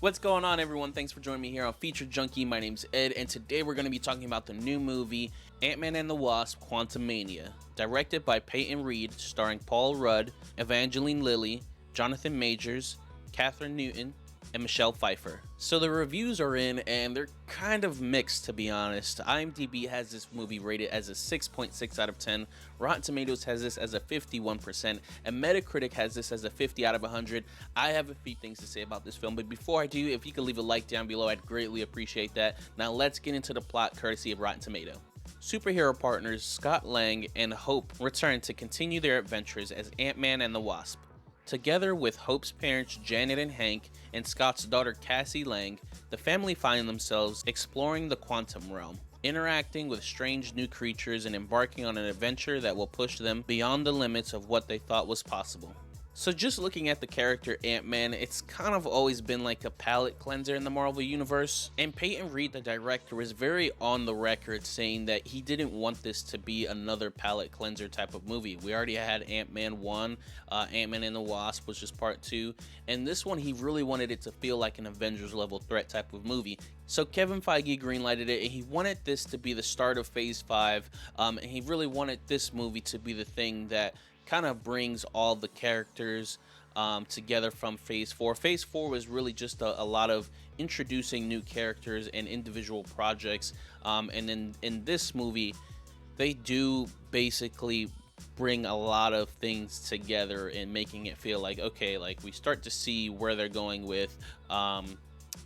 What's going on, everyone? Thanks for joining me here on Feature Junkie. My name's Ed, and today we're going to be talking about the new movie Ant-Man and the Wasp: Quantumania, directed by Peyton Reed, starring Paul Rudd, Evangeline Lilly, Jonathan Majors, Katherine Newton, and Michelle Pfeiffer. So the reviews are in, and they're kind of mixed, to be honest. IMDb has this movie rated as a 6.6 out of 10, Rotten Tomatoes has this as a 51%, and Metacritic has this as a 50 out of 100. I have a few things to say about this film, but before I do, if you could leave a like down below, I'd greatly appreciate that. Now let's get into the plot, courtesy of Rotten Tomato. Superhero partners Scott Lang and Hope return to continue their adventures as Ant-Man and the Wasp. Together with Hope's parents Janet and Hank and Scott's daughter Cassie Lang, the family find themselves exploring the quantum realm, interacting with strange new creatures and embarking on an adventure that will push them beyond the limits of what they thought was possible. So just looking at the character Ant-Man, it's kind of always been like a palate cleanser in the Marvel Universe. And Peyton Reed, the director, was very on the record saying that he didn't want this to be another palate cleanser type of movie. We already had Ant-Man 1, Ant-Man and the Wasp was just part 2, and this one he really wanted it to feel like an Avengers level threat type of movie. So Kevin Feige greenlighted it, and he wanted this to be the start of Phase 5, and he really wanted this movie to be the thing that kind of brings all the characters together from Phase 4. Phase 4 was really just a lot of introducing new characters and individual projects, and then in this movie they do basically bring a lot of things together and making it feel like, okay, like we start to see where they're going with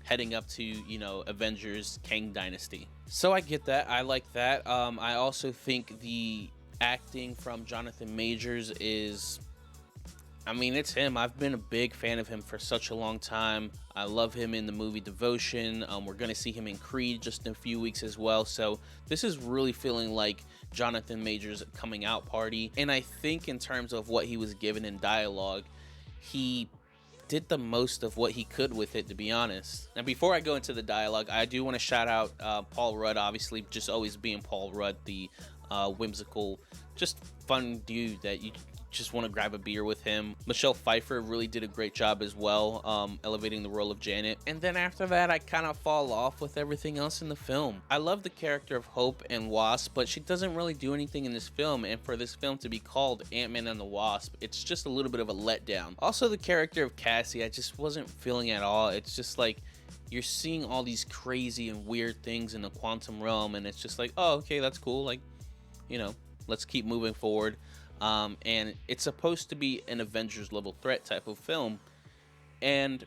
heading up to, you know, Avengers Kang Dynasty. So I get that, I like that. I also think the acting from Jonathan Majors is, I mean, it's him. I've been a big fan of him for such a long time. I love him in the movie Devotion. We're going to see him in Creed just in a few weeks as well. So this is really feeling like Jonathan Majors' coming out party. And I think in terms of what he was given in dialogue, he did the most of what he could with it, to be honest. Now, before I go into the dialogue, I do want to shout out Paul Rudd, obviously, just always being Paul Rudd, the whimsical, just fun dude that you just want to grab a beer with him. Michelle Pfeiffer really did a great job as well, elevating the role of Janet. And then after that, I kind of fall off with everything else in the film. I love the character of Hope and Wasp, but she doesn't really do anything in this film, and for this film to be called Ant-Man and the Wasp, it's just a little bit of a letdown. Also, the character of Cassie, I just wasn't feeling at all. It's just like, you're seeing all these crazy and weird things in the quantum realm, and it's just like, oh, okay, that's cool, like, you know, let's keep moving forward. And it's supposed to be an Avengers level threat type of film, and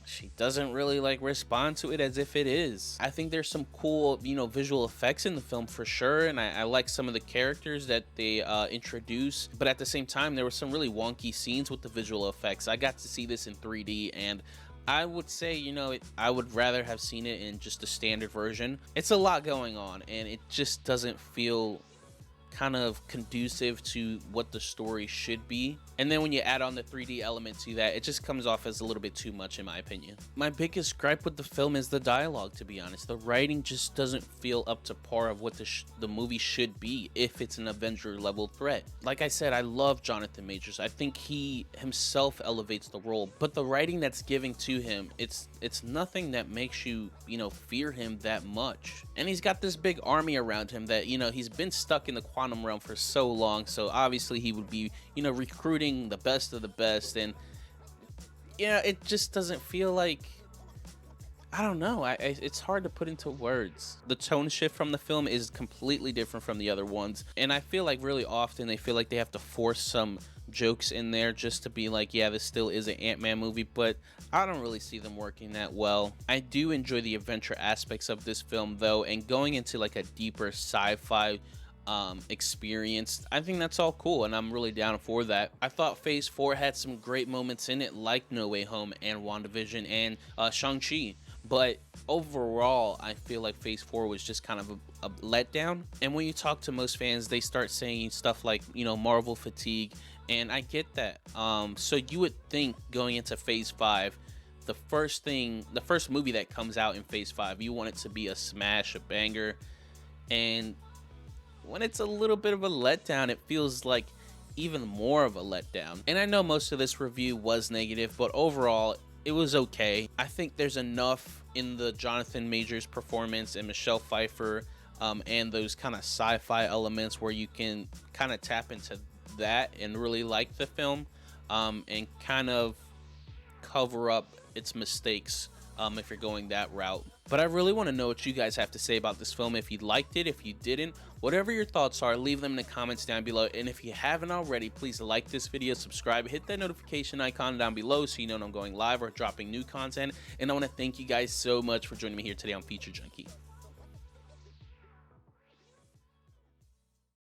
she doesn't really like respond to it as if it is. I think there's some cool, you know, visual effects in the film for sure, and I like some of the characters that they introduce, but at the same time there were some really wonky scenes with the visual effects. I got to see this in 3D, and I would say, you know, I would rather have seen it in just a standard version. It's a lot going on, and it just doesn't feel kind of conducive to what the story should be. And then when you add on the 3D element to that, it just comes off as a little bit too much, in my opinion. My biggest gripe with the film is the dialogue, to be honest. The writing just doesn't feel up to par of what the movie should be if it's an Avenger level threat. Like I said, I love Jonathan Majors. I think he himself elevates the role, but the writing that's given to him, it's nothing that makes you, you know, fear him that much. And he's got this big army around him that, you know, he's been stuck in the quantum realm for so long, so obviously he would be, you know, recruiting the best of the best, and yeah, it just doesn't feel like, I don't know, it's hard to put into words. The tone shift from the film is completely different from the other ones, and I feel like really often they feel like they have to force some jokes in there just to be like, yeah, this still is an Ant-Man movie, but I don't really see them working that well. I do enjoy the adventure aspects of this film though, and going into like a deeper sci-fi experience, I think that's all cool, and I'm really down for that. I thought Phase 4 had some great moments in it, like No Way Home and WandaVision and Shang-Chi, but overall I feel like Phase 4 was just kind of a letdown. And when you talk to most fans, they start saying stuff like, you know, Marvel fatigue, and I get that. So you would think going into Phase 5, the first movie that comes out in Phase 5, you want it to be a smash, a banger, and when it's a little bit of a letdown, it feels like even more of a letdown. And I know most of this review was negative, but overall, it was okay. I think there's enough in the Jonathan Majors performance and Michelle Pfeiffer, and those kind of sci-fi elements where you can kind of tap into that and really like the film, and kind of cover up its mistakes, if you're going that route. But I really want to know what you guys have to say about this film. If you liked it, if you didn't, whatever your thoughts are, leave them in the comments down below. And if you haven't already, please like this video, subscribe, hit that notification icon down below so you know when I'm going live or dropping new content. And I want to thank you guys so much for joining me here today on Feature Junkie.